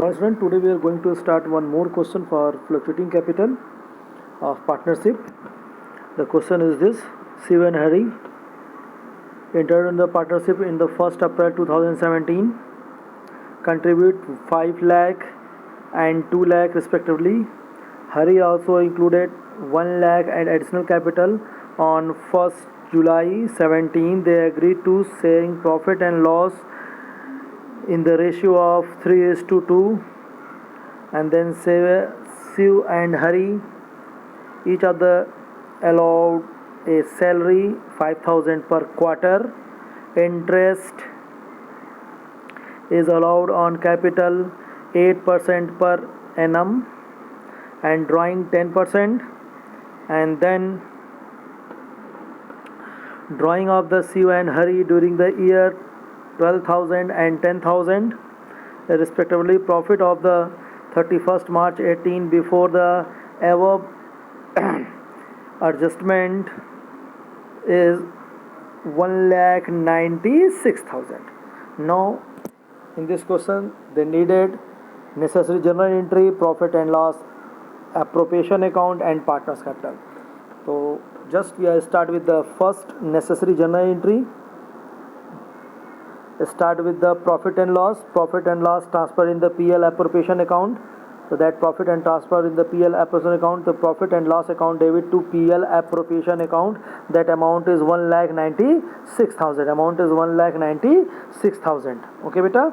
Hello student, today we are going to start one more question for fluctuating capital of partnership. The question is this: Shiv and Hari entered in the partnership in the 1st April 2017, contribute 5 lakh and 2 lakh respectively. Hari also included 1 lakh and additional capital. On 1st July 17, they agreed to sharing profit and loss in the ratio of 3:2, and then Shiv and Hari each other allowed a salary 5,000 per quarter. Interest is allowed on capital 8% per annum and drawing 10%, and then drawing of the Shiv and Hari during the year 12,000 and 10,000 respectively. Profit of the 31st March 18 before the above adjustment is 1,96,000. Now in this question they needed necessary journal entry, profit and loss, appropriation account and partners capital. So just we start with the first necessary journal entry. Start with the profit and loss. Profit and loss transfer in the PL appropriation account. So that profit and transfer in the PL appropriation account, the profit and loss account debit to PL appropriation account. That amount is 1,96,000. Amount is 1,96,000. Okay, beta.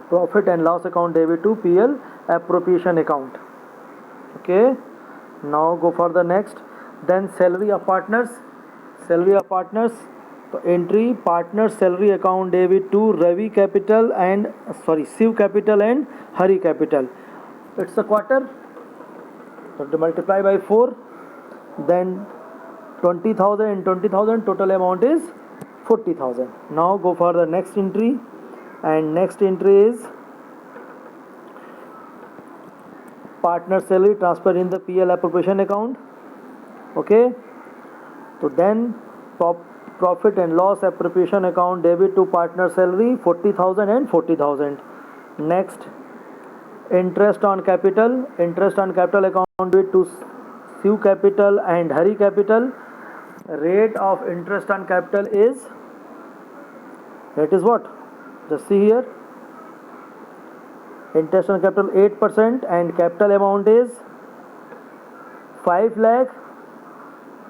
Profit and loss account debit to PL appropriation account. Okay. Now go for the next. Then salary of partners. Salary of partners. So entry partner salary account debit to Ravi capital and Shiv capital and Hari capital. It's a quarter. So to multiply by 4, then 20,000 and 20,000, total amount is 40,000. Now go for the next entry, and next entry is partner salary transfer in the PL appropriation account. Okay. So then profit and loss appropriation account debit to partner salary 40,000 and 40,000. Next, interest on capital. Interest on capital account debit to Shiv capital and Hari capital. Rate of interest on capital is, that is what? Just see here. Interest on capital 8% and capital amount is 5 lakh.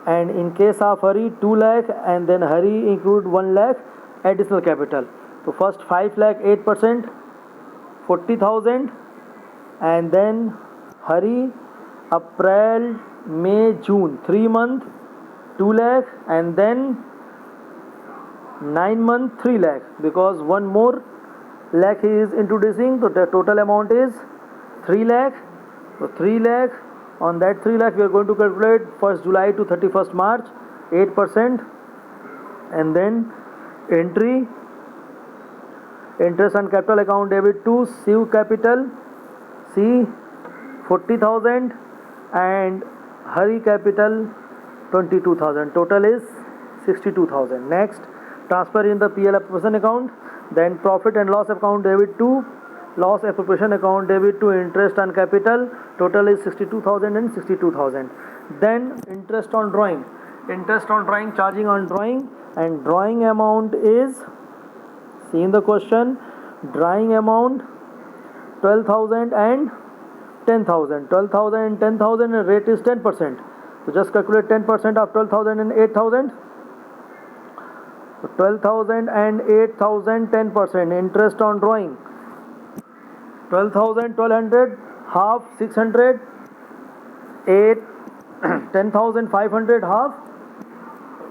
And in case of Hari 2 lakh, and then Hari include 1 lakh additional capital. So first 5 lakh 8%, 40,000, and then Hari April, May, June 3 month 2 lakh, and then 9 month 3 lakh, because one more lakh he is introducing. So the total amount is 3 lakh. So 3 lakh. On that 3 lakh we are going to calculate 1st July to 31st March 8%, and then entry interest on capital account debit to Shiv capital C 40,000 and Hari capital 22,000. Total is 62,000. Next, transfer in the PL appropriation account. Then profit and loss account debit to loss appropriation account debit to interest on capital. Total is 62,000 and 62,000. Then interest on drawing. Interest on drawing, charging on drawing, and drawing amount is, see in the question, drawing amount 12,000 and 10,000. 12,000 and 10,000, and rate is 10%. So just calculate 10% of 12,000 and 8,000. So 12,000 and 8,000, 10%. Interest on drawing 12,000, 1,200, half 600, 8, 10,500, half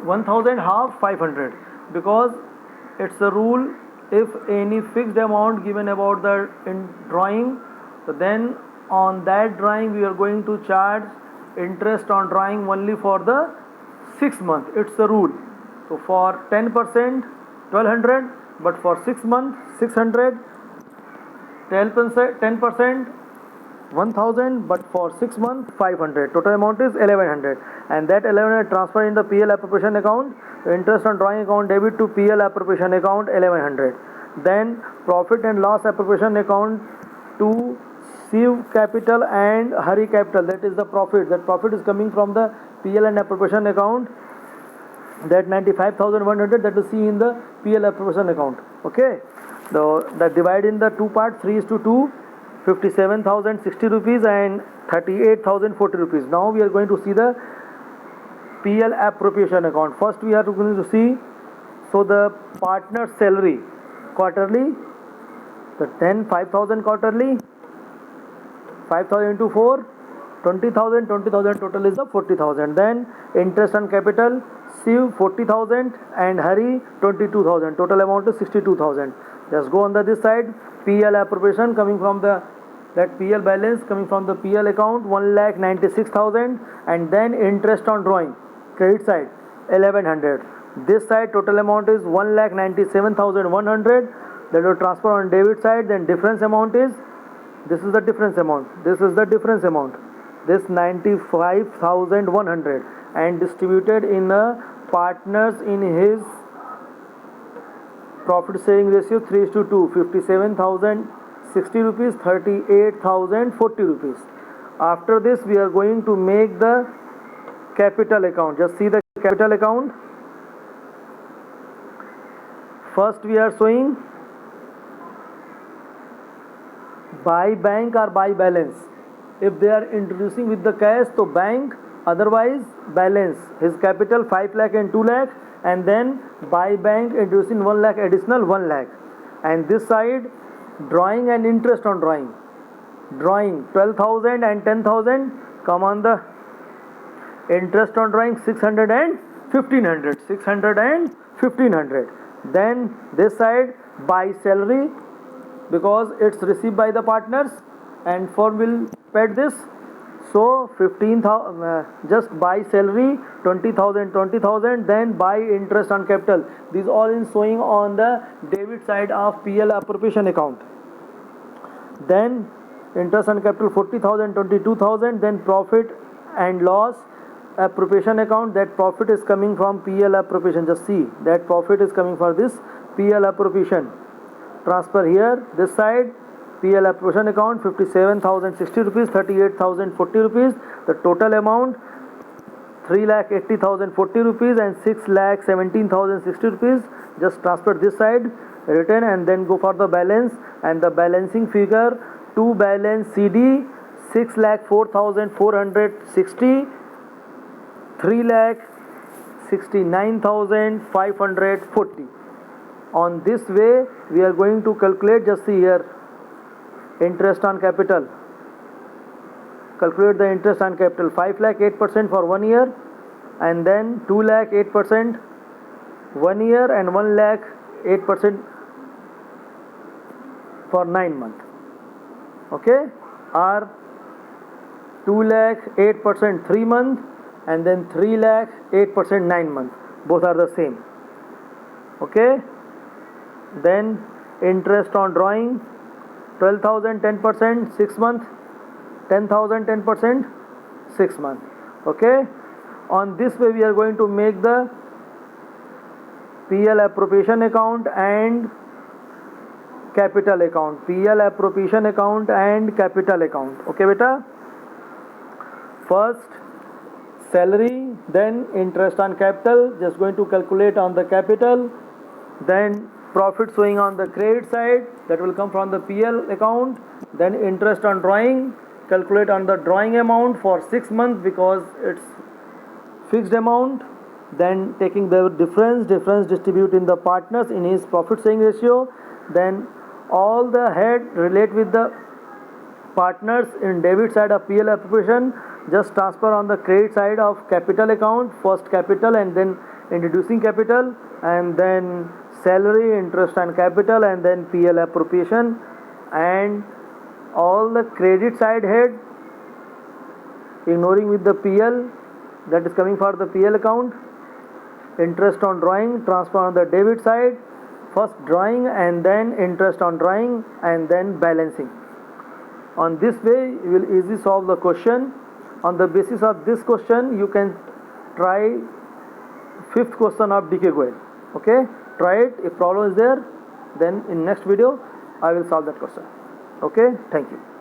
1,000, half 500. Because it's a rule, if any fixed amount given about the in drawing, so then on that drawing we are going to charge interest on drawing only for the 6 months. It's a rule. So for 10%, 1,200, but for 6 months, 600. 10%, 1,000, but for 6 months 500. Total amount is 1,100, and that 1,100 transfer in the PL appropriation account. Interest on drawing account debit to PL appropriation account 1,100. Then profit and loss appropriation account to Siv Capital and Hari Capital. That is the profit. That profit is coming from the PL and appropriation account. That 95,100 that you see in the PL appropriation account. Okay. That divide in the two parts, 3:2, 57,060 rupees and 38,040 rupees. Now we are going to see the PL appropriation account. First we are going to see, so the partner's salary quarterly, the 5,000 quarterly, 5,000 into 4, 20,000, 20,000 total is the 40,000. Then interest on capital, Siv 40,000 and Hari 22,000. Total amount is 62,000. Just go on this side. PL appropriation coming from that PL balance coming from the PL account 1,96,000, and then interest on drawing credit side 1,100. This side total amount is 1,97,100. That will transfer on debit side. Then difference amount is, this is the difference amount. This is the difference amount. This 95,100 and distributed in partners in his profit sharing ratio 3:2, 57,060 rupees, 38,040 rupees. After this we are going to make the capital account. Just see the capital account. First we are showing by bank or by balance. If they are introducing with the cash, so bank, otherwise balance. His capital 5 lakh and 2 lakh, and then by bank introducing 1 lakh additional 1 lakh. And this side drawing and interest on drawing. Drawing 12,000 and 10,000 come on the interest on drawing 600 and 1500. 600 and 1500. Then this side by salary, because it's received by the partners and firm will pay this. So 15,000 just by salary 20,000, 20,000. Then by interest on capital. These all in showing on the debit side of PL appropriation account. Then interest on capital 40,000, 22,000. Then profit and loss appropriation account. That profit is coming from PL appropriation. Just see that profit is coming for this PL appropriation. Transfer here this side. PL appropriation account 57,060 rupees, 38,040 rupees. The total amount 3,80,040 rupees and 6,17,060 rupees. Just transfer this side, return, and then go for the balance. And the balancing figure to balance CD 6,04,460, 3,69,540. On this way we are going to calculate. Just see here, interest on capital. Calculate the interest on capital. 5 lakh 8% for 1 year, and then 2 lakh 8% 1 year, and 1 lakh 8% for 9 months. Okay, or 2 lakh 8% 3 months, and then 3 lakh 8% 9 months. Both are the same. Okay. Then interest on drawing 12,000 10% 6 months, 10,000 10% 6 months. Okay. On this way we are going to make the PL appropriation account and capital account. PL appropriation account and capital account. Okay beta. First salary, then interest on capital. Just going to calculate on the capital. Then profit showing on the credit side, that will come from the PL account. Then interest on drawing, calculate on the drawing amount for 6 months because it's fixed amount. Then taking the difference distribute in the partners in his profit sharing ratio. Then all the head relate with the partners in debit side of PL appropriation. Just transfer on the credit side of capital account. First capital and then introducing capital, and then salary, interest and capital, and then PL appropriation. And all the credit side head ignoring with the PL, that is coming for the PL account. Interest on drawing, transfer on the debit side. First drawing and then interest on drawing, and then balancing. On this way you will easily solve the question. On the basis of this question you can try 5th question of DK Goel. Okay, try it. If problem is there, then in next video I will solve that question. Okay, thank you.